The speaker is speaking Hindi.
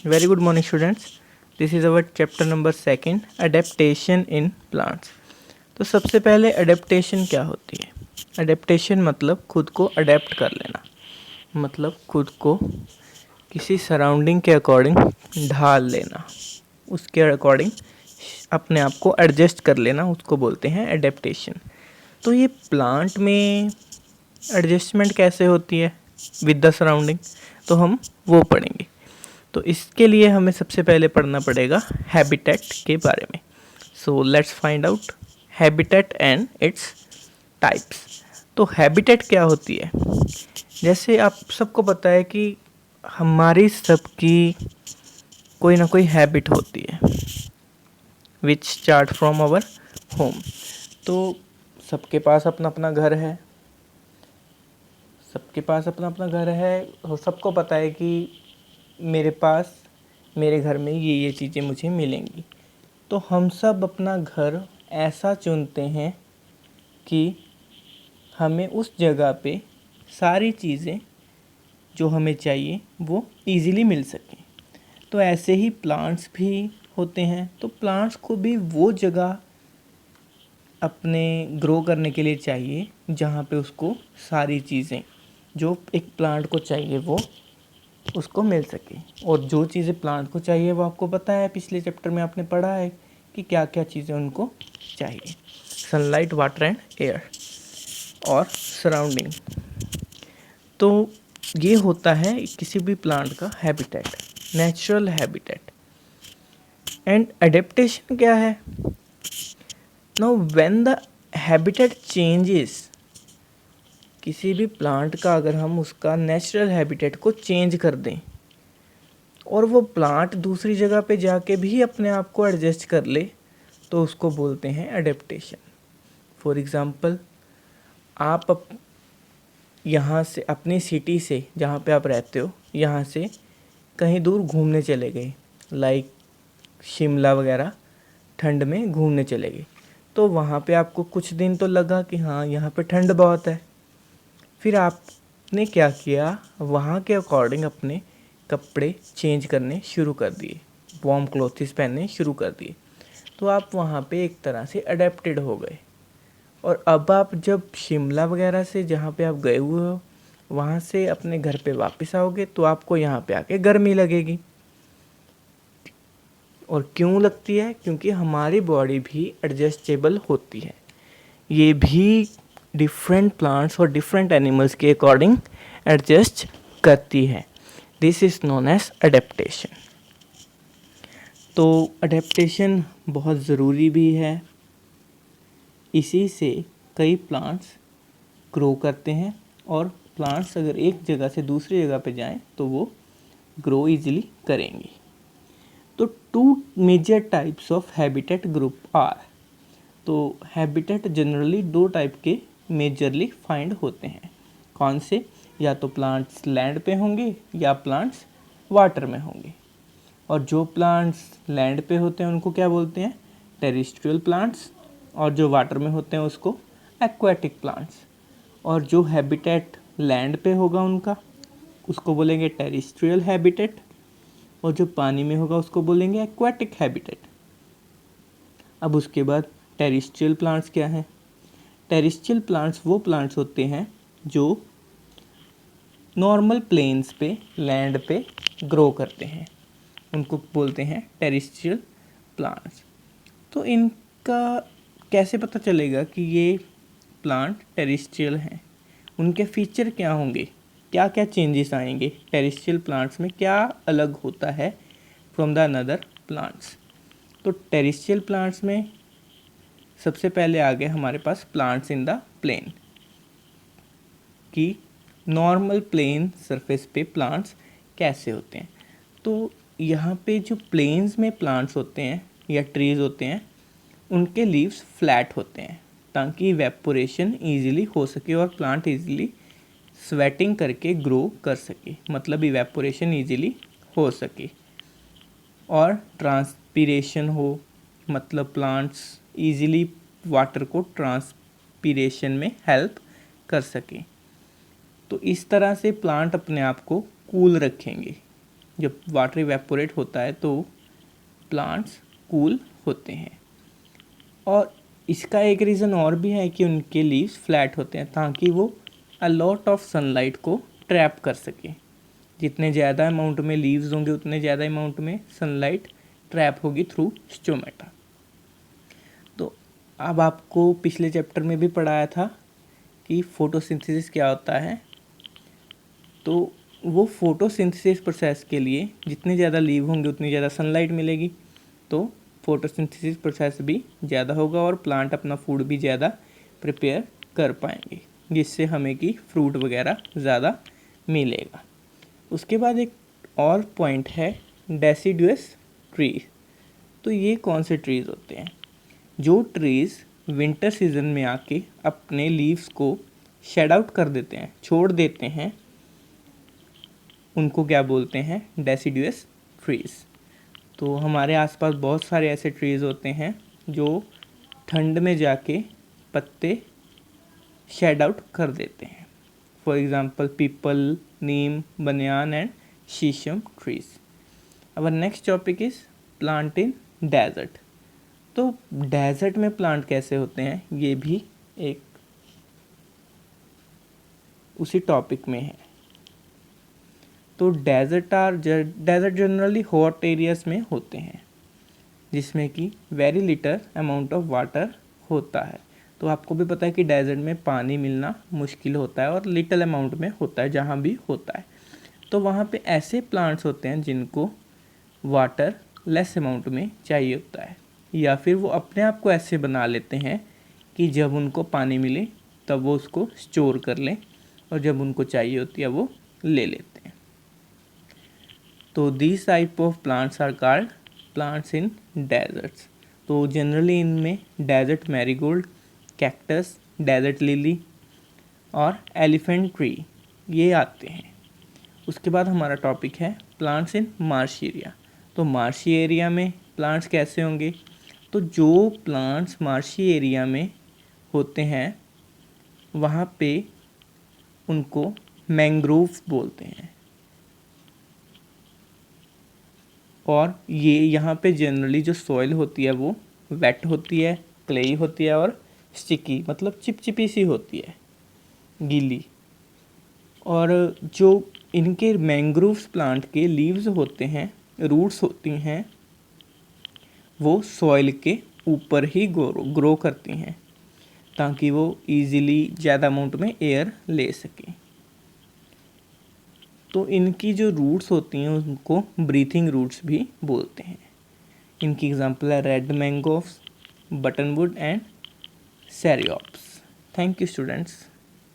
Very good morning, students. This is our chapter number 2, adaptation in plants. तो सबसे पहले अडेप्टेशन क्या होती है? अडेप्टेशन मतलब खुद को अडेप्ट कर लेना, मतलब खुद को किसी सराउंडिंग के अकॉर्डिंग ढाल लेना, उसके अकॉर्डिंग अपने आप को एडजस्ट कर लेना, उसको बोलते हैं अडेप्टेशन। तो ये प्लांट में एडजस्टमेंट कैसे होती है विद द सराउंडिंग, तो हम वो पढ़ेंगे। तो इसके लिए हमें सबसे पहले पढ़ना पड़ेगा हैबिटेट के बारे में। So let's find out habitat and its types. तो हैबिटेट क्या होती है? जैसे आप सबको पता है कि हमारी सबकी कोई ना कोई हैबिट होती है which start from our home. तो सबके पास अपना अपना घर है, सबके पास अपना अपना घर है और सबको पता है कि मेरे घर में ये चीज़ें मुझे मिलेंगी। तो हम सब अपना घर ऐसा चुनते हैं कि हमें उस जगह पे सारी चीज़ें जो हमें चाहिए वो इजीली मिल सकें। तो ऐसे ही प्लांट्स भी होते हैं। तो प्लांट्स को भी वो जगह अपने ग्रो करने के लिए चाहिए जहाँ पे उसको सारी चीज़ें जो एक प्लांट को चाहिए वो उसको मिल सके। और जो चीज़ें प्लांट को चाहिए वो आपको पता है, पिछले चैप्टर में आपने पढ़ा है कि क्या क्या चीज़ें उनको चाहिए। सनलाइट, वाटर एंड एयर और सराउंडिंग। तो ये होता है किसी भी प्लांट का habitat, natural habitat. And adaptation क्या है? Now when the habitat changes, किसी भी प्लांट का अगर हम उसका नेचुरल हैबिटेट को चेंज कर दें और वो प्लांट दूसरी जगह पे जाके भी अपने आप को एडजस्ट कर ले, तो उसको बोलते हैं एडेप्टेशन। फॉर एग्ज़ाम्पल, आप यहाँ से अपनी सिटी से जहाँ पे आप रहते हो यहाँ से कहीं दूर घूमने चले गए, लाइक शिमला वगैरह, ठंड में घूमने चले गए। तो वहाँ पे आपको कुछ दिन तो लगा कि हाँ यहाँ पे ठंड बहुत है। फिर आपने क्या किया, वहाँ के अकॉर्डिंग अपने कपड़े चेंज करने शुरू कर दिए, वार्म क्लोथ्स पहनने शुरू कर दिए। तो आप वहाँ पे एक तरह से अडेप्टेड हो गए। और अब आप जब शिमला वगैरह से जहाँ पे आप गए हुए हो वहाँ से अपने घर पे वापस आओगे तो आपको यहाँ पे आके गर्मी लगेगी। और क्यों लगती है? क्योंकि हमारी बॉडी भी एडजस्टेबल होती है। ये भी डिफरेंट प्लांट्स और डिफरेंट एनिमल्स के अकॉर्डिंग एडजस्ट करती है। This is known as adaptation. तो अडेप्टेशन बहुत ज़रूरी भी है। इसी से कई प्लांट्स ग्रो करते हैं और प्लांट्स अगर एक जगह से दूसरी जगह पे जाएं तो वो ग्रो इजीली करेंगे। तो 2 major types of habitat group are. तो हैबिटेट जनरली 2 टाइप के मेजरली फाइंड होते हैं। कौन से? या तो प्लांट्स लैंड पे होंगे या प्लांट्स वाटर में होंगे। और जो प्लांट्स लैंड पे होते हैं उनको क्या बोलते हैं? Terrestrial plants. और जो वाटर में होते हैं उसको एक्वाटिक प्लांट्स। और जो हैबिटेट लैंड पे होगा उनका उसको बोलेंगे टेरेस्ट्रियल हैबिटेट, और जो पानी में होगा उसको बोलेंगे एक्वाटिक हैबिटेट। अब उसके बाद टेरेस्ट्रियल प्लांट्स क्या हैं? टेरेस्ट्रियल प्लांट्स वो प्लांट्स होते हैं जो नॉर्मल प्लेन्स पे, लैंड पे ग्रो करते हैं, उनको बोलते हैं टेरेस्ट्रियल प्लांट्स। तो इनका कैसे पता चलेगा कि ये प्लांट टेरेस्ट्रियल हैं? उनके फीचर क्या होंगे, क्या क्या चेंजेस आएंगे टेरेस्ट्रियल प्लांट्स में, क्या अलग होता है फ्रॉम द अनदर प्लांट्स? तो टेरेस्ट्रियल प्लांट्स में सबसे पहले आ गए हमारे पास प्लांट्स इन द प्लेन, कि नॉर्मल प्लेन सरफेस पे प्लांट्स कैसे होते हैं। तो यहाँ पे जो प्लेन्स में प्लांट्स होते हैं या ट्रीज़ होते हैं उनके लीव्स फ्लैट होते हैं ताकि इवेपोरेशन ईजिली हो सके और प्लांट ईजिली स्वेटिंग करके ग्रो कर सके, मतलब इवेपोरेशन ईजिली हो सके और ट्रांसपीरेशन हो, मतलब प्लांट्स ईजिली वाटर को ट्रांसपीरेशन में हेल्प कर सके। तो इस तरह से प्लांट अपने आप को कूल रखेंगे। जब वाटर इवेपोरेट होता है तो प्लांट्स कूल होते हैं। और इसका एक रीज़न और भी है कि उनके लीव्स फ्लैट होते हैं ताकि वो अ लॉट ऑफ सनलाइट को ट्रैप कर सके। जितने ज़्यादा अमाउंट में लीव्स होंगे उतने ज़्यादा अमाउंट में सनलाइट ट्रैप होगी थ्रू स्टोमेटा। तो अब आपको पिछले चैप्टर में भी पढ़ाया था कि फोटोसिंथेसिस क्या होता है। तो वो फोटोसिंथेसिस प्रोसेस के लिए जितने ज़्यादा लीव होंगे उतनी ज़्यादा सनलाइट मिलेगी, तो फोटोसिंथेसिस प्रोसेस भी ज़्यादा होगा और प्लांट अपना फूड भी ज़्यादा प्रिपेयर कर पाएंगे, जिससे हमें कि फ्रूट वगैरह ज़्यादा मिलेगा। उसके बाद एक और पॉइंट है डेसिडुअस ट्री। तो ये कौन से ट्रीज़ होते हैं? जो ट्रीज़ विंटर सीजन में आके अपने लीव्स को शेड आउट कर देते हैं, छोड़ देते हैं, उनको क्या बोलते हैं? Deciduous trees. तो हमारे आसपास बहुत सारे ऐसे ट्रीज़ होते हैं जो ठंड में जाके पत्ते शेड आउट कर देते हैं। For example people, Neem, banyan and sheesham trees. Our next topic is plant in desert. तो डेजर्ट में प्लांट कैसे होते हैं, ये भी एक उसी टॉपिक में है। तो डेजर्ट जनरली हॉट एरियाज में होते हैं जिसमें कि very little amount of water होता है। तो आपको भी पता है कि डेजर्ट में पानी मिलना मुश्किल होता है और लिटिल अमाउंट में होता है जहाँ भी होता है। तो वहाँ पे ऐसे प्लांट्स होते हैं जिनको वाटर लेस अमाउंट में चाहिए होता है, या फिर वो अपने आप को ऐसे बना लेते हैं कि जब उनको पानी मिले तब वो उसको स्टोर कर लें और जब उनको चाहिए होती है वो ले लेते हैं। तो this type of plants are called plants in deserts. तो जनरली इनमें desert marigold, cactus, desert lily और एलिफेंट ट्री ये आते हैं। उसके बाद हमारा टॉपिक है प्लांट्स इन मार्श एरिया। तो मार्शी एरिया में प्लांट्स कैसे होंगे? तो जो प्लांट्स मार्शी एरिया में होते हैं वहाँ पे उनको मैंग्रोव्स बोलते हैं। और ये यहाँ पे जनरली जो सॉइल होती है वो वेट होती है, क्लेई होती है और स्टिकी मतलब चिपचिपी सी होती है, गीली। और जो इनके मैंग्रोव्स प्लांट के लीव्स होते हैं, रूट्स होती हैं, वो सॉइल के ऊपर ही ग्रो करती हैं ताकि वो इजीली ज़्यादा अमाउंट में एयर ले सकें। तो इनकी जो रूट्स होती हैं उनको ब्रीथिंग रूट्स भी बोलते हैं। इनकी एग्जांपल है red mangroves, buttonwood and Ceriops. Thank you students.